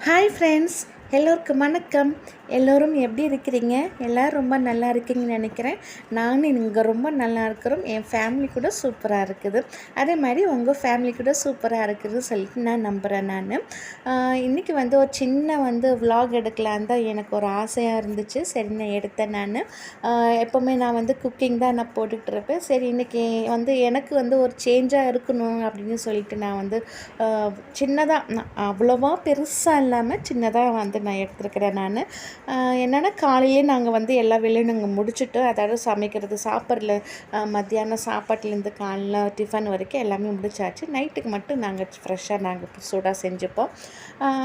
Hi friends, எல்லோருக்கும் வணக்கம். எல்லோரும் எப்படி இருக்கிறீங்க? எல்லோரும் ரொம்ப நல்லா இருக்கீங்கன்னு நினைக்கிறேன். நானும் இங்கே ரொம்ப நல்லா இருக்கிறோம். என் ஃபேமிலி கூட சூப்பராக இருக்குது. அதே மாதிரி உங்கள் ஃபேமிலி கூட சூப்பராக இருக்குதுன்னு சொல்லிட்டு நான் நம்புகிறேன். இன்றைக்கி ஒரு சின்ன விலாக் எடுக்கலான்னு தான் எனக்கு ஒரு ஆசையாக இருந்துச்சு. சரி, நான் எடுத்தேன். எப்போவுமே நான் குக்கிங் தான் நான் போட்டுட்ருப்பேன். சரி, இன்றைக்கி எனக்கு ஒரு சேஞ்சாக இருக்கணும் அப்படின்னு சொல்லிட்டு நான் சின்னதாக, அவ்வளோவா பெருசாக இல்லாமல் சின்னதாக நான் எடுத்துருக்கிறேன். என்னென்னா, காலையிலே நாங்கள் எல்லா வேலையும் நாங்கள் முடிச்சுட்டு, அதாவது சமைக்கிறது, சாப்பிட்றல, மத்தியானம் சாப்பாட்டுலேருந்து காலைல டிஃபன் வரைக்கும் எல்லாமே முடிச்சாச்சு. நைட்டுக்கு மட்டும் நாங்கள் ஃப்ரெஷ்ஷாக சூடாக செஞ்சுப்போம்.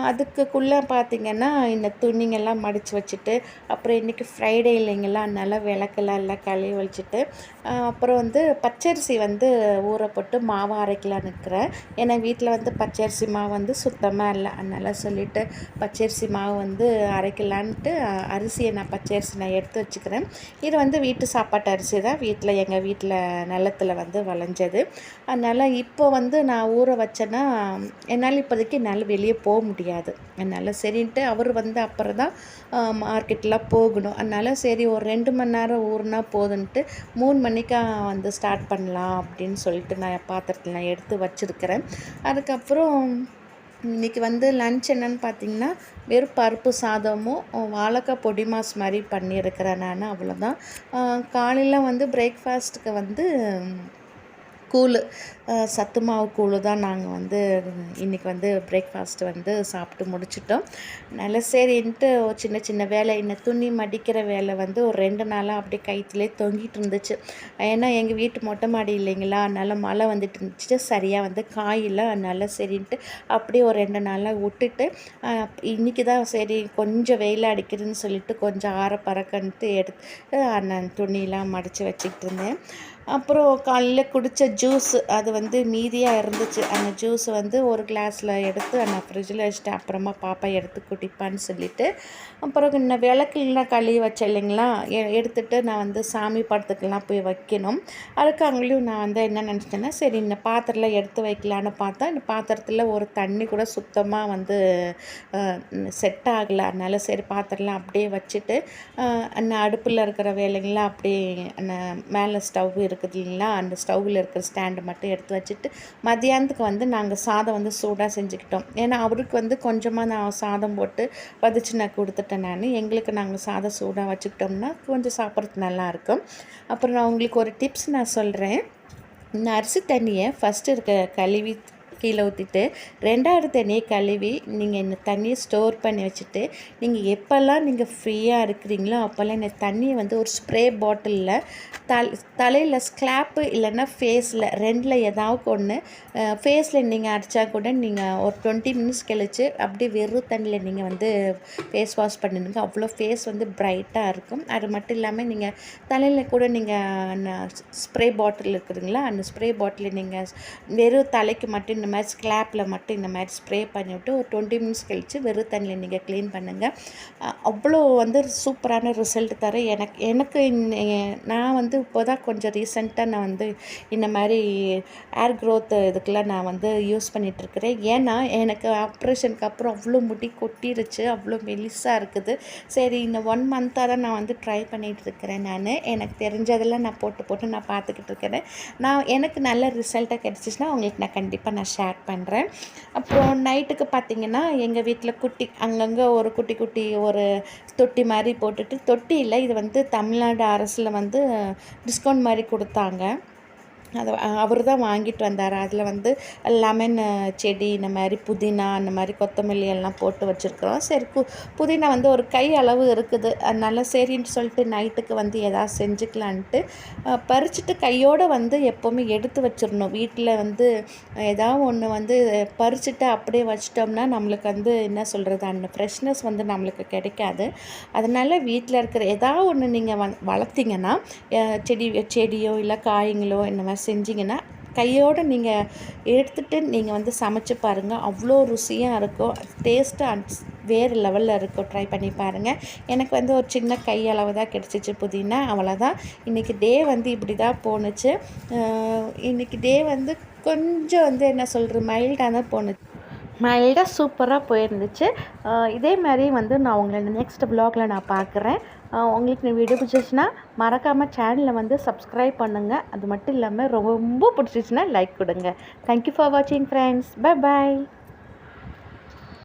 அதுக்குள்ளே பார்த்திங்கன்னா, இந்த துணிங்கெல்லாம் மடித்து வச்சுட்டு, அப்புறம் இன்றைக்கி ஃப்ரைடே இல்லைங்களா, அதனால் விளக்கெல்லாம் எல்லாம் கழுவி வச்சுட்டு, அப்புறம் பச்சரிசி ஊற போட்டு மாவு அரைக்கலான்னு இருக்கிறேன். ஏன்னா வீட்டில் பச்சரிசி மாவு சுத்தமாக இல்லை. அதனால் சொல்லிவிட்டு பச்சரிசி மாவு அரைக்கலான்ட்டு அரிசியை பச்சரிசி நான் எடுத்து வச்சுக்கிறேன். இது வீட்டு சாப்பாட்டு அரிசி தான், எங்கள் வீட்டில் நிலத்தில் விளைஞ்சது. அதனால் இப்போ நான் ஊற வச்சேன்னா என்னால் இப்போதைக்கு என்னால் வெளியே போக முடியாது. அதனால் சரின்ட்டு அவர் அப்புறம் தான் மார்க்கெட்டெலாம் போகணும். அதனால் சரி, ஒரு 2 மணி நேரம் ஊறினா போதுன்ட்டு 3 மணிக்கா ஸ்டார்ட் பண்ணலாம் அப்படின்னு சொல்லிட்டு நான் பாத்திரத்தில் நான் எடுத்து வச்சுருக்கிறேன். அதுக்கப்புறம் இன்றைக்கி லன்ச் என்னென்னு பார்த்திங்கன்னா, வெறும் பருப்பு சாதமும் வாழைக்காய் பொடி மாஸ் மாதிரி பண்ணியிருக்கிறேன். அவ்வளோதான். காலையில் பிரேக்ஃபாஸ்ட்டுக்கு கூழ், சத்து மாவு கூழ் தான் நாங்கள் இன்றைக்கி பிரேக்ஃபாஸ்ட்டு சாப்பிட்டு முடிச்சிட்டோம். நல்ல சரின்ட்டு சின்ன சின்ன வேலை, இந்த துணி மடிக்கிற வேலை ஒரு 2 நாளாக அப்படியே கைத்துலேயே தொங்கிட்டு இருந்துச்சு. ஏன்னா எங்கள் வீட்டு மொட்டை மாடி இல்லைங்களா, அதனால் மழை வந்துட்டு இருந்துச்சு. சரியாக காயில். அதனால் சரின்ட்டு அப்படியே ஒரு 2 நாளாக விட்டுட்டு, இன்றைக்கி தான் சரி கொஞ்சம் வெயில் அடிக்குதுன்னு சொல்லிட்டு கொஞ்சம் ஆற பறக்கன்ட்டு எடுத்து நான் துணியெலாம் மடித்து வச்சுக்கிட்டு இருந்தேன். அப்புறம் காலையில் குடித்த ஜூஸ் அது மீதியாக இருந்துச்சு. அந்த ஜூஸ் ஒரு கிளாஸில் எடுத்து நான் ஃப்ரிட்ஜில் வச்சுட்டு அப்புறமா பாப்பா எடுத்து குடிப்பான்னு சொல்லிவிட்டு, அப்புறம் இந்த விளக்குலாம் கழுவி வச்சேன் இல்லைங்களா, எடுத்துகிட்டு நான் சாமி படத்துக்கெல்லாம் போய் வைக்கணும். அதுக்கு அங்கேயும் நான் என்ன நினச்சிட்டேன்னா, சரி இந்த பாத்திரத்தில் எடுத்து வைக்கலான்னு பார்த்தா, இந்த பாத்திரத்தில் ஒரு தண்ணி கூட சுத்தமாக செட் ஆகலை. அதனால் சரி பாத்திரம்லாம் அப்படியே வச்சுட்டு, அந்த அடுப்பில் இருக்கிற வேலைங்களாம் அப்படியே அந்த மேலே ஸ்டவ் இருக்குது இல்லைங்களா, அந்த ஸ்டவ்வில் இருக்கிற ஸ்டாண்டை மட்டும் எடுத்து வச்சுட்டு, மதியானத்துக்கு நாங்கள் சாதம் சூடாக செஞ்சுக்கிட்டோம். ஏன்னா அவருக்கு கொஞ்சமாக நான் சாதம் போட்டு வதச்சு நான் கொடுத்துட்டேன். எங்களுக்கு நாங்கள் சாதம் சூடாக வச்சுக்கிட்டோம்னா கொஞ்சம் சாப்பிட்றதுக்கு நல்லாயிருக்கும். அப்புறம் நான் உங்களுக்கு ஒரு டிப்ஸ் நான் சொல்கிறேன். இந்த அரிசி தண்ணியை ஃபஸ்ட்டு கழுவி கீழே ஊற்றிட்டு 2வது தண்ணியை கழுவி நீங்கள் இந்த தண்ணியை ஸ்டோர் பண்ணி வச்சுட்டு, நீங்கள் எப்போல்லாம் நீங்கள் ஃப்ரீயாக இருக்கிறீங்களோ அப்போல்லாம் இந்த தண்ணியை ஒரு ஸ்ப்ரே பாட்டிலில் தலையில் ஸ்க்ளாப்பு இல்லைன்னா ஃபேஸில் 2ல் ஏதாவது ஒன்று, ஃபேஸில் நீங்கள் அடித்தா கூட நீங்கள் ஒரு 20 மினிட்ஸ் கழித்து அப்படியே வெறும் தண்ணியில் நீங்கள் ஃபேஸ் வாஷ் பண்ணிடுங்க. அவ்வளோ ஃபேஸ் ப்ரைட்டாக இருக்கும். அது மட்டும் இல்லாமல் நீங்கள் தலையில் கூட நீங்கள் ஸ்ப்ரே பாட்டில் இருக்குதுங்களா, அந்த ஸ்ப்ரே பாட்டில் நீங்கள் வெறும் தலைக்கு மட்டும் இந்த மாதிரி ஸ்க்ளாப்பில் மட்டும் இந்த மாதிரி ஸ்ப்ரே பண்ணிவிட்டு ஒரு 20 மினிட்ஸ் கழித்து வெறும் தண்ணியில் நீங்கள் க்ளீன் பண்ணுங்கள். அவ்வளோ சூப்பரான ரிசல்ட் தர. எனக்கு நான் இப்போ தான் கொஞ்சம் ரீசெண்டாக நான் இந்த மாதிரி ஏர் க்ரோத் இதுக்கெல்லாம் நான் யூஸ் பண்ணிகிட்ருக்கிறேன். ஏன்னா எனக்கு ஆப்ரேஷனுக்கு அப்புறம் அவ்வளோ முடி கொட்டிருச்சு, அவ்வளோ மெலிசாக இருக்குது. சரி, இந்த 1 மந்த்தாக தான் நான் ட்ரை பண்ணிகிட்ருக்கிறேன். எனக்கு தெரிஞ்சதெல்லாம் நான் போட்டு நான் பார்த்துக்கிட்டு இருக்கிறேன். எனக்கு நல்ல ரிசல்ட்டாக கிடச்சிச்சின்னா உங்களுக்கு நான் கண்டிப்பாக ஷேர் பண்ணுறேன். அப்புறம் நைட்டுக்கு பார்த்திங்கன்னா, எங்கள் வீட்டில் அங்கங்கே ஒரு குட்டி ஒரு தொட்டி மாதிரி போட்டுட்டு, தொட்டி இல்லை, இது தமிழ்நாடு அரசில் டிஸ்கவுண்ட் மாதிரி கொடுத்தாங்க. அது அவர் தான் வாங்கிட்டு வந்தார். அதில் லெமன் செடி, இந்த மாதிரி புதினா, அந்த மாதிரி கொத்தமல்லி எல்லாம் போட்டு வச்சுருக்குறோம். சரி, புதினா ஒரு கை அளவு இருக்குது. அதனால சரின்னு சொல்லிட்டு நைட்டுக்கு எதாவது செஞ்சுக்கலான்ட்டு பறிச்சுட்டு கையோடு எப்போவுமே எடுத்து வச்சிடணும். வீட்டில் ஏதாவது ஒன்று பறிச்சுட்டு அப்படியே வச்சிட்டோம்னா நம்மளுக்கு என்ன சொல்கிறது, அந்த ஃப்ரெஷ்னஸ் நம்மளுக்கு கிடைக்காது. அதனால் வீட்டில் இருக்கிற ஏதாவது ஒன்று நீங்கள் வளர்த்திங்கன்னா, செடியோ இல்லை காய்களோ இந்த மாதிரி செஞ்சிங்கன்னா கையோடு நீங்கள் எடுத்துகிட்டு நீங்கள் சமைச்சு பாருங்கள். அவ்வளோ ருசியாக இருக்கும். டேஸ்ட்டு வேறு லெவலில் இருக்கும். ட்ரை பண்ணி பாருங்கள். எனக்கு ஒரு சின்ன கை அளவு தான் கிடச்சிச்சு புதினா, அவ்வளோதான். இன்றைக்கி டே இப்படி தான் போணுச்சு. இன்றைக்கி டே கொஞ்சம் என்ன சொல்கிறது, மைல்டாக தான் போணுச்சு. மைல்டாக சூப்பராக போயிருந்துச்சு. இதே மாதிரி வந்து நான் உங்களை நெக்ஸ்ட் வ்ளாகில் நான் பார்க்குறேன். உங்களுக்கு இந்த வீடியோ பிடிச்சிச்சுன்னா மறக்காமல் சேனலை வந்து சப்ஸ்கிரைப் பண்ணுங்கள். அது மட்டும் இல்லாமல் ரொம்ப பிடிச்சிச்சுன்னா லைக் கொடுங்க. தேங்க்யூ ஃபார் வாட்சிங் ஃப்ரெண்ட்ஸ். Bye bye.